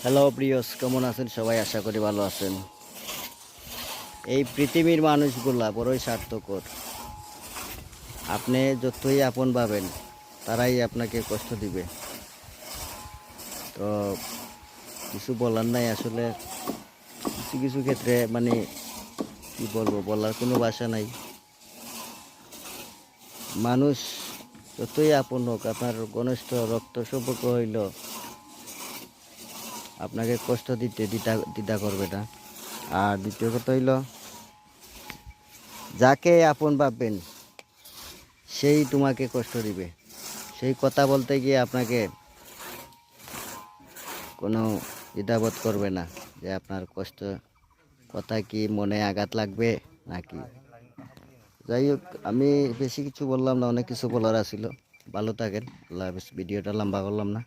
Hello প্রিয়স, কেমন আছেন সবাই? আশা করি ভালো আছেন। এই পৃথিবীর মানুষগুলা বড়ই স্বার্থকর। আপনি যতই আপন ভাবেন, তারাই আপনাকে কষ্ট দিবে। তো কিছু বলার নাই আসলে। কিছু কিছু ক্ষেত্রে মানে কি বলবো, বলার কোনো ভাষা নাই। মানুষ যতই আপন হোক, আপনার ঘনিষ্ঠ রক্ত সম্পর্ক হইল, আপনাকে কষ্ট দিতে দ্বিধা করবে না। আর দ্বিতীয় কথা হইল, যাকে আপন ভাববেন সেই তোমাকে কষ্ট দিবে। সেই কথা বলতে গিয়ে আপনাকে কোনো দ্বিধাবোধ করবে না যে আপনার কষ্ট কথা কি মনে আঘাত লাগবে নাকি। যাই হোক, আমি বেশি কিছু বললাম না, অনেক কিছু বলার আছিল। ভালো থাকেন। আল্লাহ হাফেজ। ভিডিওটা লম্বা করলাম না।